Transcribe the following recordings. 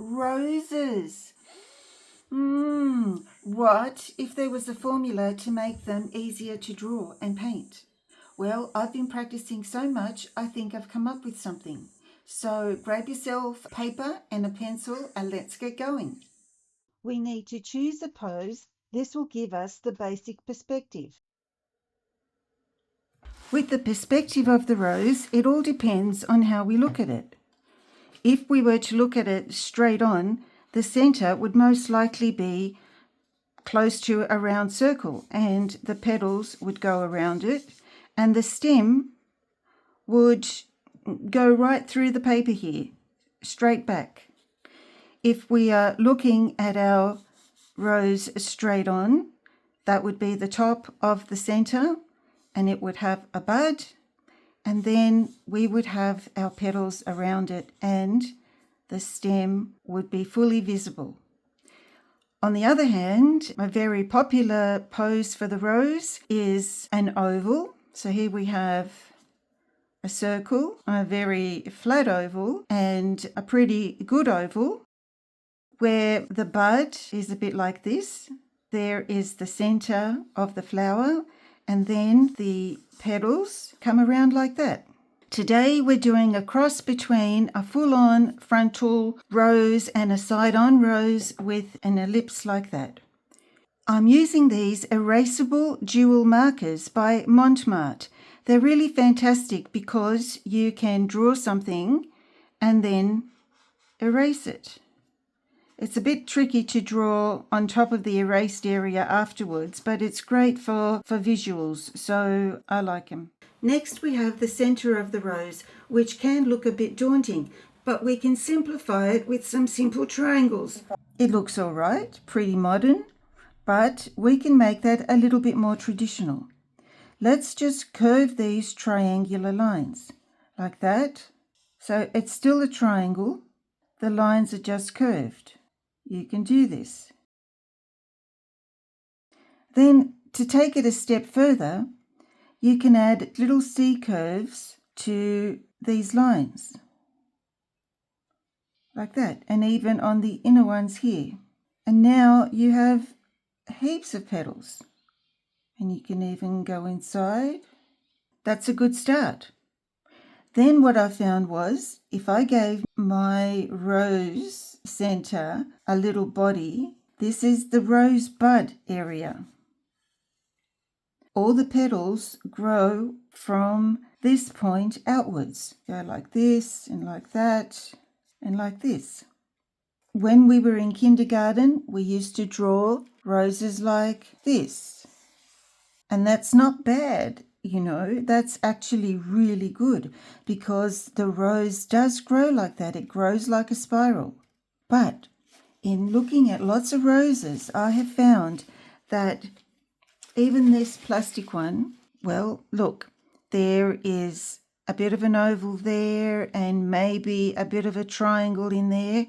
roses. What if there was a formula to make them easier to draw and paint? Well, I've been practicing so much, I think I've come up with something. So grab yourself paper and a pencil and let's get going. We need to choose a pose. This will give us the basic perspective. With the perspective of the rose, it all depends on how we look at it. If we were to look at it straight on, the center would most likely be close to a round circle and the petals would go around it and the stem would go right through the paper here, straight back. If we are looking at our rose straight on, that would be the top of the center and it would have a bud and then we would have our petals around it and the stem would be fully visible. On the other hand, a very popular pose for the rose is an oval. So here we have a circle, a very flat oval, and a pretty good oval, where the bud is a bit like this. There is the center of the flower, and then the petals come around like that. Today we're doing a cross between a full-on frontal rose and a side-on rose with an ellipse like that. I'm using these erasable dual markers by Montmartre. They're really fantastic because you can draw something and then erase it. It's a bit tricky to draw on top of the erased area afterwards, but it's great for visuals, so I like them. Next we have the center of the rose, which can look a bit daunting, but we can simplify it with some simple triangles. It looks all right, pretty modern, but we can make that a little bit more traditional. Let's just curve these triangular lines, like that. So it's still a triangle, the lines are just curved. You can do this. Then, to take it a step further, you can add little C curves to these lines, like that, and even on the inner ones here. And now you have heaps of petals, and you can even go inside. That's a good start. Then what I found was, if I gave my rose center a little body, this is the rose bud area. All the petals grow from this point outwards. Go like this and like that and like this. When we were in kindergarten, we used to draw roses like this. And that's not bad. You know, that's actually really good because the rose does grow like that. It grows like a spiral. But in looking at lots of roses, I have found that even this plastic one, well, look, there is a bit of an oval there and maybe a bit of a triangle in there.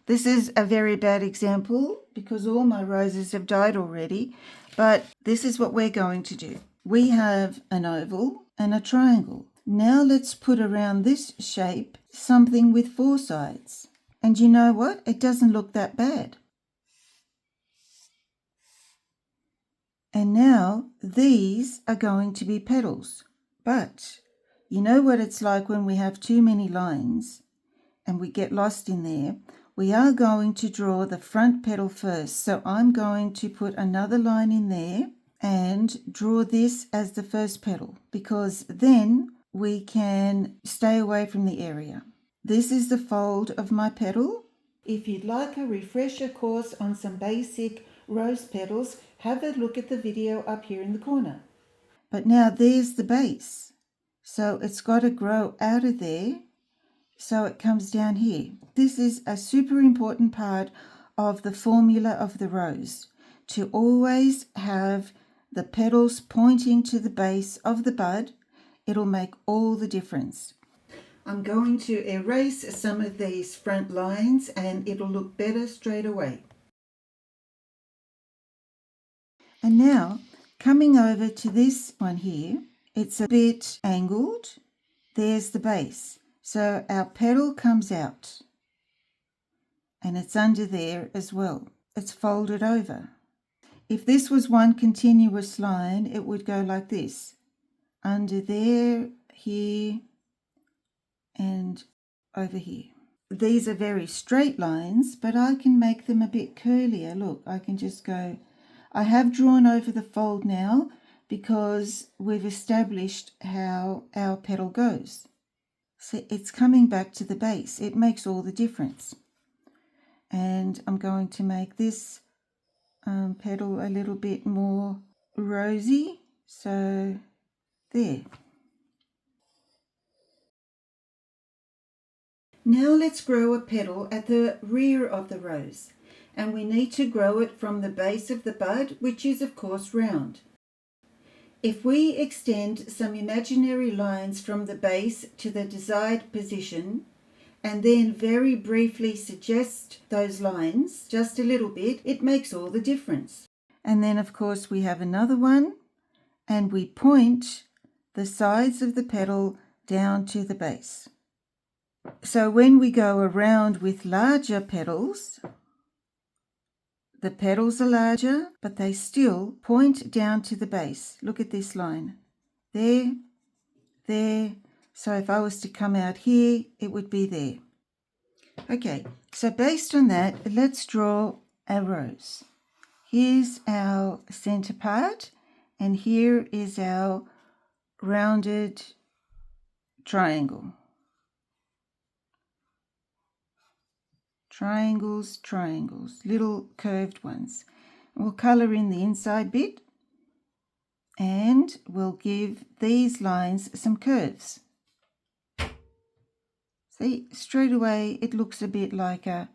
This is a very bad example because all my roses have died already, but this is what we're going to do. We have an oval and a triangle. Now let's put around this shape something with 4 sides. And you know what? It doesn't look that bad. And now these are going to be petals. But you know what it's like when we have too many lines and we get lost in there. We are going to draw the front petal first. So I'm going to put another line in there and draw this as the first petal because then we can stay away from the area. This is the fold of my petal. If you'd like a refresher course on some basic rose petals, have a look at the video up here in the corner. But now there's the base. So it's got to grow out of there so it comes down here. This is a super important part of the formula of the rose, to always have the petals pointing to the base of the bud. It'll make all the difference. I'm going to erase some of these front lines and it'll look better straight away. And now, coming over to this one here, it's a bit angled. There's the base. So our petal comes out. and it's under there as well. It's folded over. If this was one continuous line, it would go like this. Under there, here, and over here. These are very straight lines, but I can make them a bit curlier. Look, I can just go. I have drawn over the fold now because we've established how our petal goes. So it's coming back to the base. It makes all the difference. And I'm going to make this petal a little bit more rosy. So there. Now let's grow a petal at the rear of the rose, and we need to grow it from the base of the bud, which is of course round. If we extend some imaginary lines from the base to the desired position, and then very briefly suggest those lines just a little bit, it makes all the difference. And then of course we have another one, and we point the sides of the petal down to the base. So when we go around with larger petals, the petals are larger, but they still point down to the base. Look at this line. There, there. So if I was to come out here, it would be there. Okay, so based on that, let's draw a rose. Here's our center part, and here is our rounded triangle. Triangles, triangles, little curved ones. We'll colour in the inside bit, and we'll give these lines some curves. See, straight away it looks a bit like a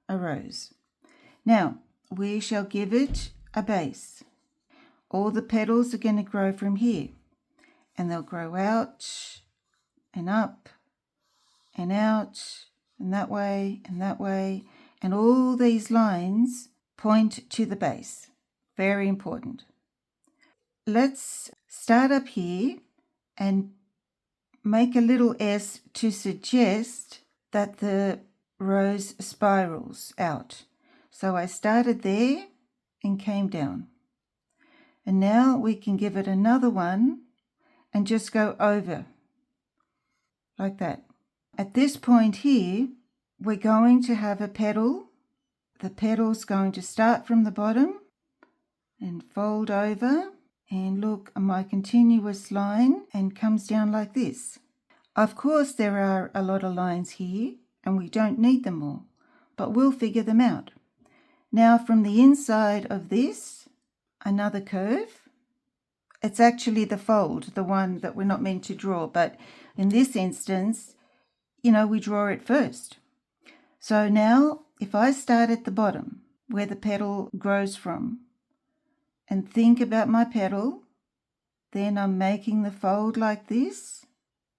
rose. Now, we shall give it a base. All the petals are going to grow from here, and they'll grow out and up and out and that way, and all these lines point to the base. Very important. Let's start up here and make a little S to suggest that the rose spirals out. So I started there and came down. And now we can give it another one and just go over like that. At this point here, we're going to have a petal. The petal's going to start from the bottom and fold over, and look, my continuous line, and comes down like this. Of course, there are a lot of lines here, and we don't need them all, but we'll figure them out. Now, from the inside of this, another curve. It's actually the fold, the one that we're not meant to draw, but in this instance, we draw it first. So now, if I start at the bottom, where the petal grows from, and think about my petal, then I'm making the fold like this,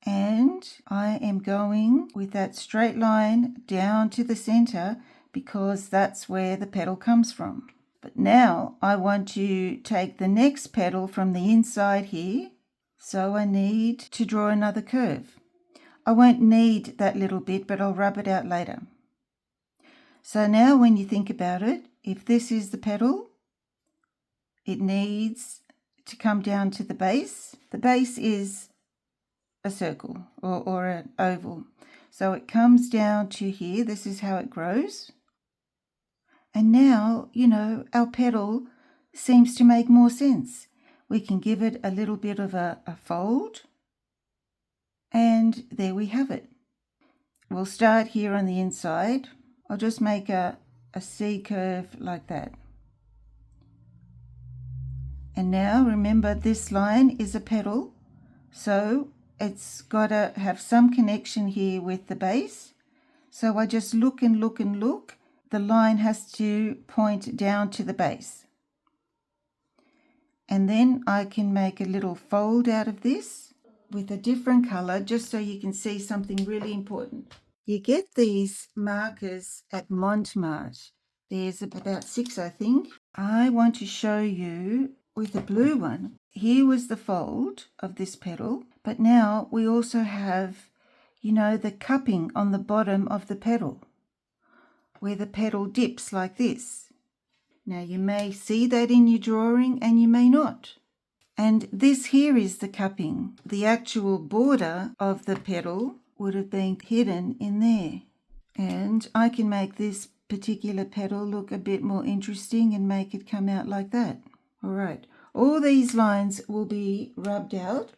and I am going with that straight line down to the center because that's where the petal comes from. But now I want to take the next petal from the inside here, so I need to draw another curve. I won't need that little bit, but I'll rub it out later. So now when you think about it, if this is the petal, it needs to come down to the base. The base is a circle or an oval. So it comes down to here. This is how it grows. And now, our petal seems to make more sense. We can give it a little bit of a fold. And there we have it. We'll start here on the inside. I'll just make a C curve like that. And now remember, this line is a petal, so it's got to have some connection here with the base. So I just look and look and look. The line has to point down to the base. And then I can make a little fold out of this with a different color, just so you can see something really important. You get these markers at Montmartre. There's about 6, I think. I want to show you with the blue one. Here was the fold of this petal, but now we also have, the cupping on the bottom of the petal. where the petal dips like this. Now you may see that in your drawing and you may not. And this here is the cupping. The actual border of the petal would have been hidden in there. And I can make this particular petal look a bit more interesting and make it come out like that. All right, all these lines will be rubbed out.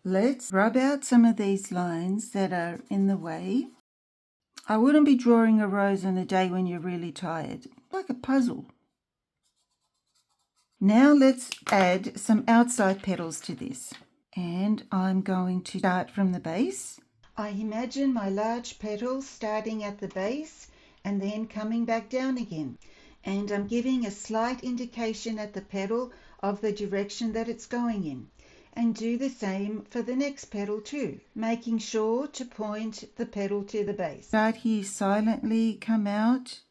Let's rub out some of these lines that are in the way. I wouldn't be drawing a rose on a day when you're really tired. Like a puzzle. Now let's add some outside petals to this. And I'm going to start from the base. I imagine my large petals starting at the base and then coming back down again. And I'm giving a slight indication at the petal of the direction that it's going in. And do the same for the next petal too, making sure to point the petal to the base. Start here silently, come out,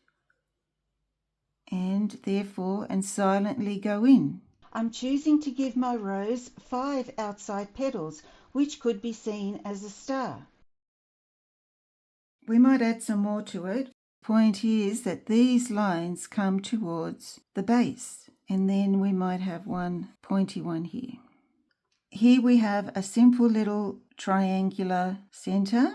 and therefore, and silently go in. I'm choosing to give my rose 5 outside petals, which could be seen as a star. We might add some more to it. Point is that these lines come towards the base, and then we might have one pointy one here. Here we have a simple little triangular center,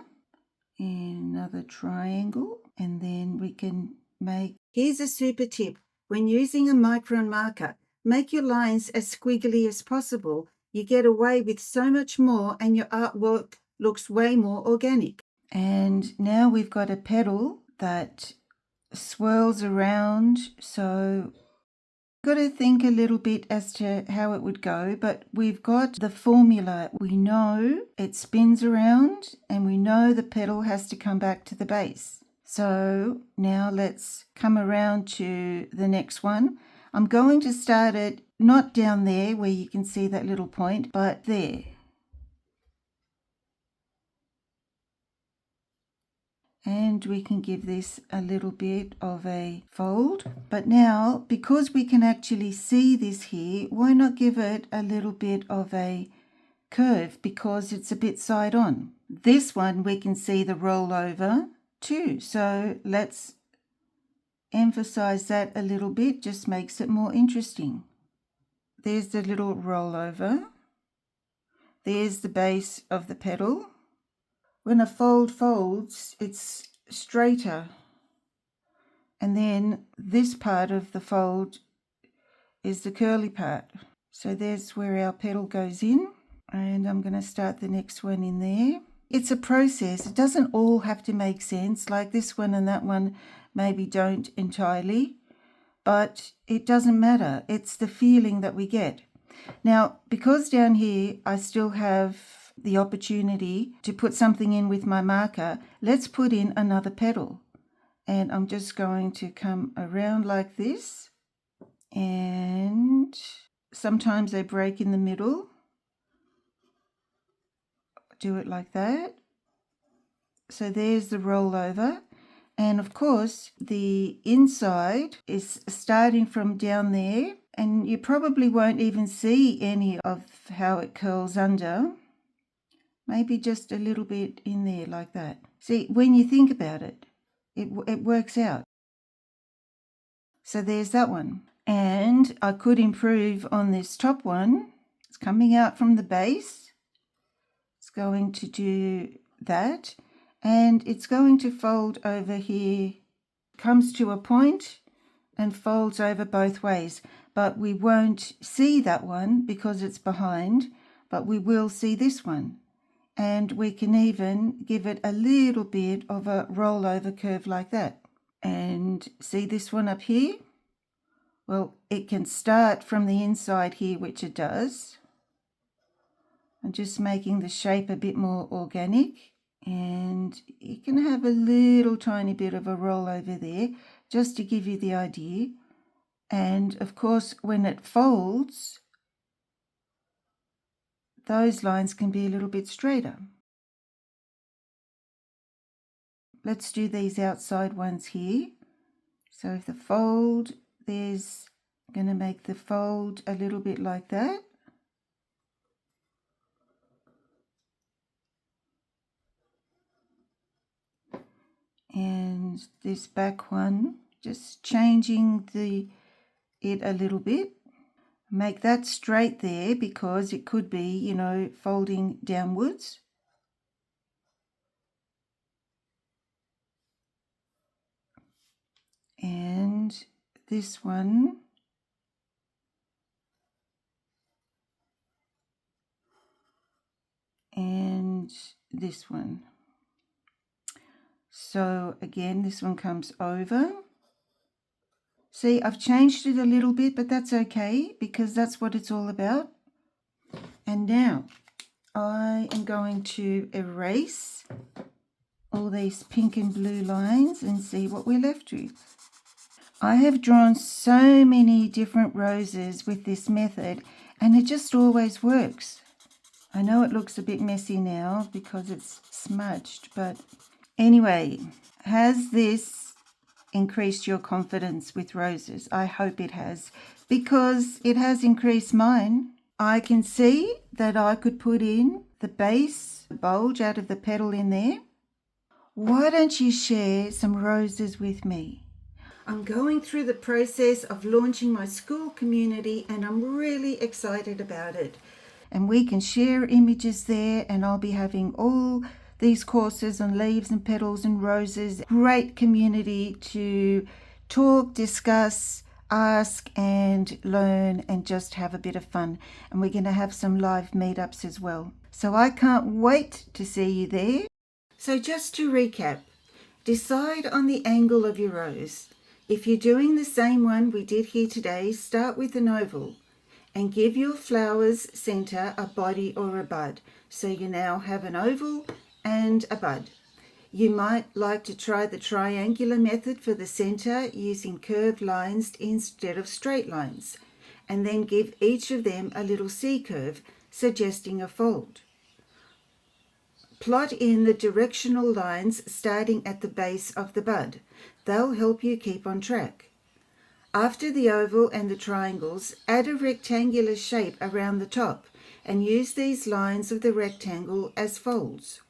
another triangle, and then we can make... Here's a super tip. When using a micron marker, make your lines as squiggly as possible. You get away with so much more and your artwork looks way more organic. And now we've got a petal that swirls around, so got to think a little bit as to how it would go, but we've got the formula. We know it spins around and we know the petal has to come back to the base. So now let's come around to the next one. I'm going to start it not down there where you can see that little point, but there. And we can give this a little bit of a fold. But now, because we can actually see this here, why not give it a little bit of a curve, because it's a bit side on. This one we can see the rollover too. So let's emphasize that a little bit, just makes it more interesting. There's the little rollover. There's the base of the petal. When a fold folds, it's straighter. And then this part of the fold is the curly part. So there's where our petal goes in. And I'm going to start the next one in there. It's a process. It doesn't all have to make sense. Like this one and that one maybe don't entirely. But it doesn't matter. It's the feeling that we get. Now, because down here I still have the opportunity to put something in with my marker, let's put in another petal. And I'm just going to come around like this, and sometimes they break in the middle. Do it like that. So there's the rollover, and of course the inside is starting from down there, and you probably won't even see any of how it curls under. Maybe just a little bit in there like that. See, when you think about it, it works out. So there's that one. And I could improve on this top one. It's coming out from the base. It's going to do that. And it's going to fold over here. Comes to a point and folds over both ways. But we won't see that one because it's behind. But we will see this one. And we can even give it a little bit of a rollover curve like that. And see this one up here? Well, it can start from the inside here, which it does. I'm just making the shape a bit more organic. And you can have a little tiny bit of a rollover there, just to give you the idea. And of course, when it folds, those lines can be a little bit straighter. Let's do these outside ones here. So if the fold, there's going to make the fold a little bit like that. And this back one, just changing it a little bit. Make that straight there because it could be, folding downwards. And this one, and this one. So again, this one comes over. See, I've changed it a little bit, but that's okay because that's what it's all about. And now I am going to erase all these pink and blue lines and see what we're left with. I have drawn so many different roses with this method and it just always works. I know it looks a bit messy now because it's smudged, but anyway, has this increased your confidence with roses? I hope it has, because it has increased mine. I can see that I could put in the base bulge out of the petal in there. Why don't you share some roses with me? I'm going through the process of launching my school community and I'm really excited about it. And we can share images there, and I'll be having all these courses on leaves and petals and roses. Great community to talk, discuss, ask and learn and just have a bit of fun. And we're going to have some live meetups as well. So I can't wait to see you there. So just to recap, decide on the angle of your rose. If you're doing the same one we did here today, start with an oval and give your flower's center a body or a bud. So you now have an oval and a bud. You might like to try the triangular method for the center using curved lines instead of straight lines, and then give each of them a little C-curve, suggesting a fold. Plot in the directional lines starting at the base of the bud. They'll help you keep on track. After the oval and the triangles, add a rectangular shape around the top and use these lines of the rectangle as folds.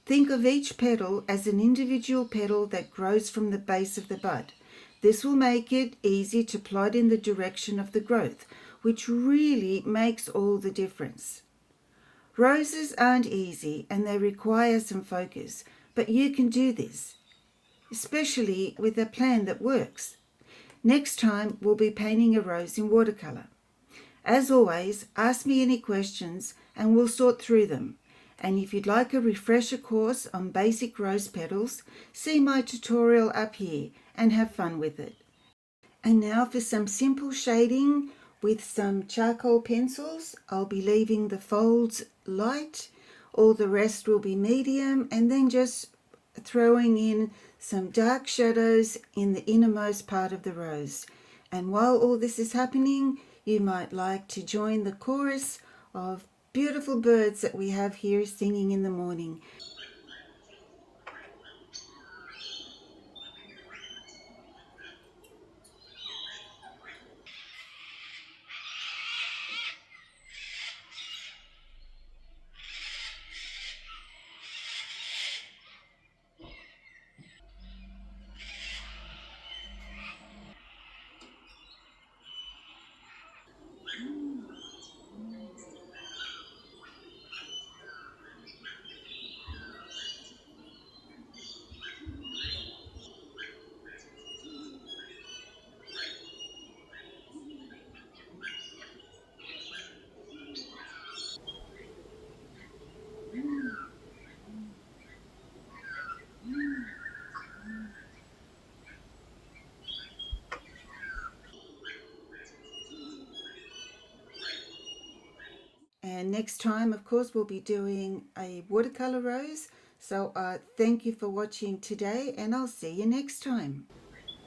Think of each petal as an individual petal that grows from the base of the bud. This will make it easy to plot in the direction of the growth, which really makes all the difference. Roses aren't easy and they require some focus, but you can do this, especially with a plan that works. Next time, we'll be painting a rose in watercolor. As always, ask me any questions and we'll sort through them. And if you'd like a refresher course on basic rose petals, see my tutorial up here and have fun with it. And now for some simple shading with some charcoal pencils. I'll be leaving the folds light, all the rest will be medium, and then just throwing in some dark shadows in the innermost part of the rose. And while all this is happening, you might like to join the chorus of beautiful birds that we have here singing in the morning. And next time, of course, we'll be doing a watercolor rose. So thank you for watching today, and I'll see you next time.